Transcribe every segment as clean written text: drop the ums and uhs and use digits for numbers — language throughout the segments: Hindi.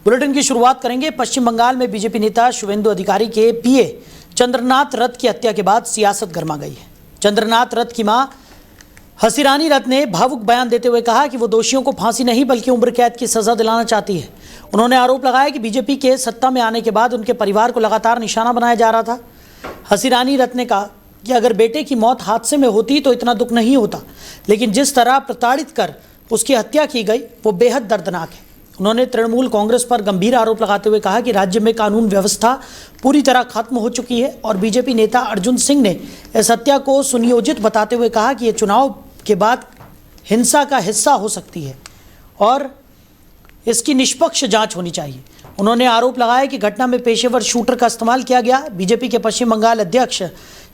बुलेटिन की शुरुआत करेंगे। पश्चिम बंगाल में बीजेपी नेता शुवेंदु अधिकारी के पीए चंद्रनाथ रथ की हत्या के बाद सियासत गर्मा गई है। चंद्रनाथ रथ की मां हसीरानी रथ ने भावुक बयान देते हुए कहा कि वो दोषियों को फांसी नहीं बल्कि उम्र कैद की सजा दिलाना चाहती है। उन्होंने आरोप लगाया कि बीजेपी के सत्ता में आने के बाद उनके परिवार को लगातार निशाना बनाया जा रहा था। हसीरानी रथ ने कहा कि अगर बेटे की मौत हादसे में होती तो इतना दुख नहीं होता, लेकिन जिस तरह प्रताड़ित कर उसकी हत्या की गई वो बेहद दर्दनाक है। उन्होंने तृणमूल कांग्रेस पर गंभीर आरोप लगाते हुए कहा कि राज्य में कानून व्यवस्था पूरी तरह खत्म हो चुकी है और बीजेपी नेता अर्जुन सिंह ने इस हत्या को सुनियोजित बताते हुए कहा कि ये चुनाव के बाद हिंसा का हिस्सा हो सकती है और इसकी निष्पक्ष जांच होनी चाहिए। उन्होंने आरोप लगाया कि घटना में पेशेवर शूटर का इस्तेमाल किया गया। बीजेपी के पश्चिम बंगाल अध्यक्ष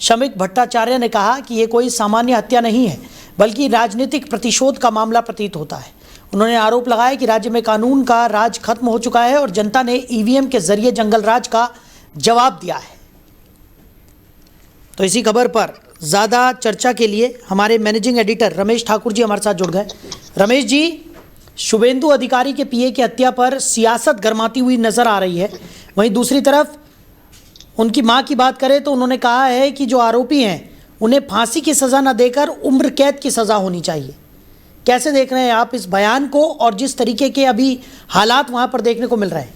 शमिक भट्टाचार्य ने कहा कि ये कोई सामान्य हत्या नहीं है बल्कि राजनीतिक प्रतिशोध का मामला प्रतीत होता है। उन्होंने आरोप लगाया कि राज्य में कानून का राज खत्म हो चुका है और जनता ने ईवीएम के जरिए जंगल राज का जवाब दिया है। तो इसी खबर पर ज़्यादा चर्चा के लिए हमारे मैनेजिंग एडिटर रमेश ठाकुर जी हमारे साथ जुड़ गए। रमेश जी, शुवेंदु अधिकारी के पीए की हत्या पर सियासत गरमाती हुई नजर आ रही है। वहीं दूसरी तरफ उनकी मां की बात करें तो उन्होंने कहा है कि जो आरोपी हैं उन्हें फांसी की सज़ा न देकर उम्र कैद की सज़ा होनी चाहिए। कैसे देख रहे हैं आप इस बयान को और जिस तरीके के अभी हालात वहां पर देखने को मिल रहे हैं?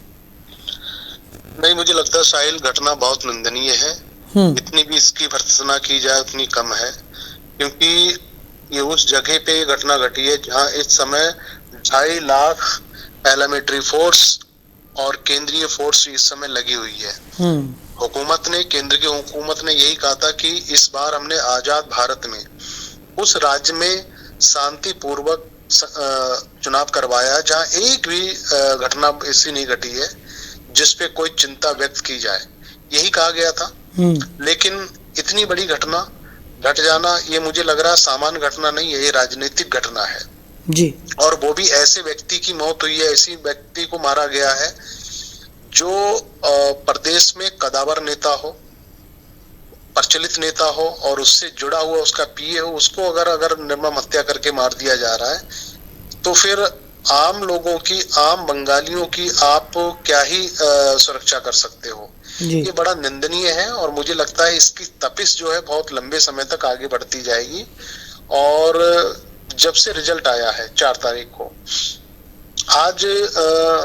नहीं, मुझे लगता है साहिल, घटना बहुत निंदनीय है। इतनी भी इसकी भर्त्सना की जाए उतनी कम है, क्योंकि ये उस जगह पे ये घटना घटी है जहां इस समय 2.5 लाख पैरामिलिट्री फोर्स और केंद्रीय फोर्स इस समय लगी हुई है। केंद्र की हुकूमत ने यही कहा था कि इस बार हमने आजाद भारत में उस राज्य में शांतिपूर्वक चुनाव करवाया जहां एक भी घटना ऐसी नहीं घटी है जिसपे कोई चिंता व्यक्त की जाए, यही कहा गया था। लेकिन इतनी बड़ी घटना घट जाना, ये मुझे लग रहा सामान्य घटना नहीं है, ये राजनीतिक घटना है जी। और वो भी ऐसे व्यक्ति की मौत हुई है, ऐसी व्यक्ति को मारा गया है जो प्रदेश में कदावर नेता हो, प्रचलित नेता हो और उससे जुड़ा हुआ उसका पीए हो, उसको अगर निर्मम हत्या करके मार दिया जा रहा है तो फिर आम लोगों की, आम बंगालियों की आप क्या ही सुरक्षा कर सकते हो। ये बड़ा निंदनीय है और मुझे लगता है इसकी तपिश जो है बहुत लंबे समय तक आगे बढ़ती जाएगी। और जब से रिजल्ट आया है 4 तारीख को, आज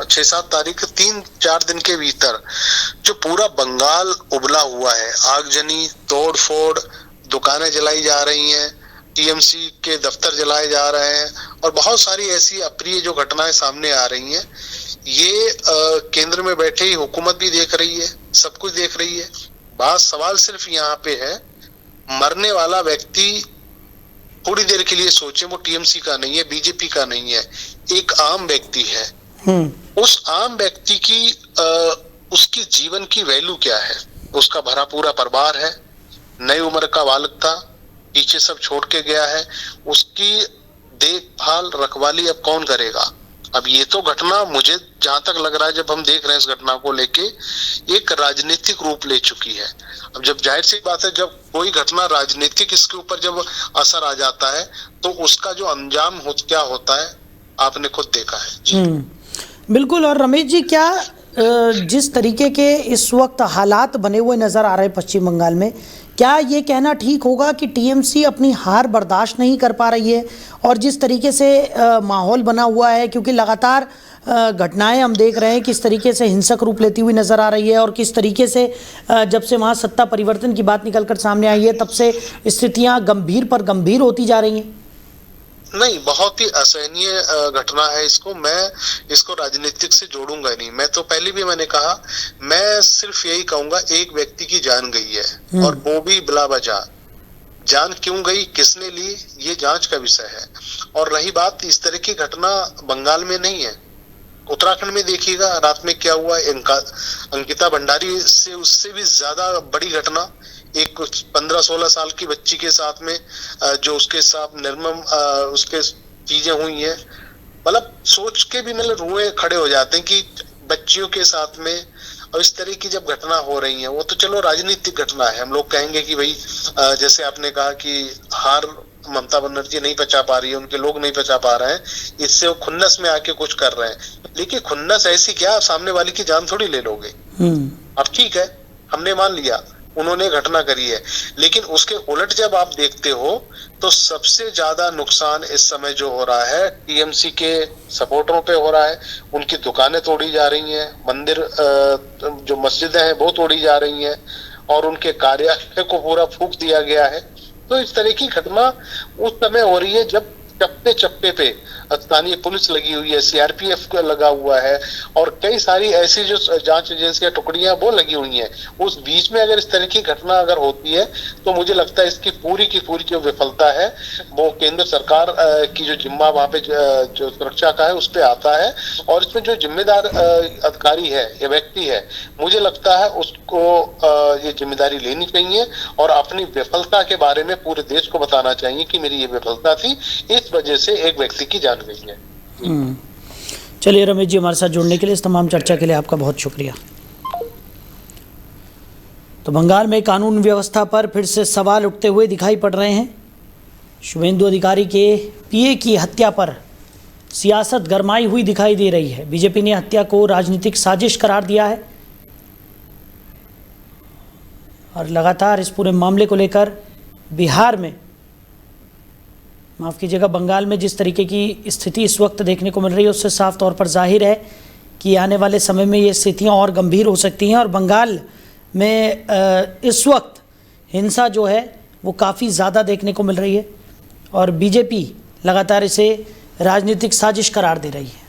6-7 तारीख, 3-4 दिन के भीतर जो पूरा बंगाल उबला हुआ है, आगजनी, तोड़ फोड़, दुकानें जलाई जा रही हैं, टीएमसी के दफ्तर जलाए जा रहे हैं और बहुत सारी ऐसी अप्रिय जो घटनाएं सामने आ रही हैं, ये केंद्र में बैठे ही हुकूमत भी देख रही है, सब कुछ देख रही है। बात सवाल सिर्फ यहाँ पे है, मरने वाला व्यक्ति थोड़ी देर के लिए सोचे, वो टीएमसी का नहीं है, बीजेपी का नहीं है, एक आम व्यक्ति है। उस आम व्यक्ति की उसकी जीवन की वैल्यू क्या है? उसका भरा पूरा परिवार है, नई उम्र का बालक था, पीछे सब छोड़ के गया है, उसकी देखभाल रखवाली अब कौन करेगा? अब ये तो घटना, मुझे जहां तक लग रहा है, जब हम देख रहे हैं इस घटना को लेके, एक राजनीतिक रूप ले चुकी है। अब जब जाहिर सी बात है, जब कोई घटना राजनीतिक इसके ऊपर जब असर आ जाता है तो उसका जो अंजाम क्या होता है आपने खुद देखा है जी। बिल्कुल। और रमेश जी, क्या जिस तरीके के इस वक्त हालात बने हुए नजर आ रहे हैं पश्चिम बंगाल में, क्या ये कहना ठीक होगा कि टीएमसी अपनी हार बर्दाश्त नहीं कर पा रही है? और जिस तरीके से माहौल बना हुआ है, क्योंकि लगातार घटनाएं हम देख रहे हैं किस तरीके से हिंसक रूप लेती हुई नज़र आ रही है और किस तरीके से जब से वहाँ सत्ता परिवर्तन की बात निकलकर सामने आई है तब से स्थितियाँ गंभीर पर गंभीर होती जा रही हैं। नहीं, बहुत ही असहनीय घटना है। मैं इसको राजनीतिक से जोड़ूंगा नहीं। मैं तो पहले भी मैंने कहा, मैं सिर्फ यही कहूंगा, एक व्यक्ति की जान गई है और वो भी बिला वजह। जान क्यों गई, किसने ली, ये जांच का विषय है। और रही बात, इस तरह की घटना बंगाल में नहीं है, उत्तराखंड में देखिएगा रात में क्या हुआ। अंकिता भंडारी से उससे भी ज्यादा बड़ी घटना, एक 15-16 साल की बच्ची के साथ में जो उसके साथ निर्मम उसके चीजें हुई हैं, मतलब सोच के भी मतलब रुए खड़े हो जाते हैं कि बच्चियों के साथ में और इस तरह की जब घटना हो रही है। वो तो चलो राजनीतिक घटना है, हम लोग कहेंगे कि भाई जैसे आपने कहा कि हार ममता बनर्जी नहीं पचा पा रही है, उनके लोग नहीं पचा पा रहे हैं, इससे वो खुन्नस में आके कुछ कर रहे हैं। लेकिन खुन्नस ऐसी क्या, आप सामने वाले की जान थोड़ी ले लोगे। अब ठीक है, हमने मान लिया उन्होंने घटना करी है, लेकिन उसके उलट जब आप देखते हो तो सबसे ज्यादा नुकसान इस समय जो हो रहा है टीएमसी के सपोर्टरों पे हो रहा है। उनकी दुकानें तोड़ी जा रही हैं, मंदिर जो मस्जिदें हैं वो तोड़ी जा रही हैं, और उनके कार्यालय को पूरा फूंक दिया गया है। तो इस तरह की घटना उस समय हो रही है जब चप्पे चप्पे पे स्थानीय पुलिस लगी हुई है, सीआरपीएफ का लगा हुआ है, और कई सारी ऐसी जो जांच एजेंसियां टुकड़ियां वो लगी हुई हैं। उस बीच में अगर इस तरह की घटना अगर होती है तो मुझे लगता है इसकी पूरी की पूरी जो विफलता है वो केंद्र सरकार की जो जिम्मा वहां पे जो सुरक्षा का है उस पे आता है। और इसमें जो जिम्मेदार अधिकारी है या व्यक्ति है, मुझे लगता है उसको ये जिम्मेदारी लेनी चाहिए और अपनी विफलता के बारे में पूरे देश को बताना चाहिए कि मेरी ये विफलता थी, इस वजह से एक व्यक्ति की जान गई है। चलिए रमेश जी, हमारे साथ जुड़ने के लिए, इस तमाम चर्चा के लिए आपका बहुत शुक्रिया। तो बंगाल में कानून व्यवस्था पर फिर से सवाल उठते हुए दिखाई पड़ रहे हैं। शुभेंदु अधिकारी के पीए की हत्या पर सियासत गरमाई हुई दिखाई दे रही है। बीजेपी ने हत्या को राजनीतिक साजिश करार दिया है और लगातार इस पूरे मामले को लेकर बिहार में, माफ़ कीजिएगा, बंगाल में जिस तरीके की स्थिति इस वक्त देखने को मिल रही है उससे साफ तौर पर जाहिर है कि आने वाले समय में ये स्थितियाँ और गंभीर हो सकती हैं। और बंगाल में इस वक्त हिंसा जो है वो काफ़ी ज़्यादा देखने को मिल रही है और बीजेपी लगातार इसे राजनीतिक साजिश करार दे रही है।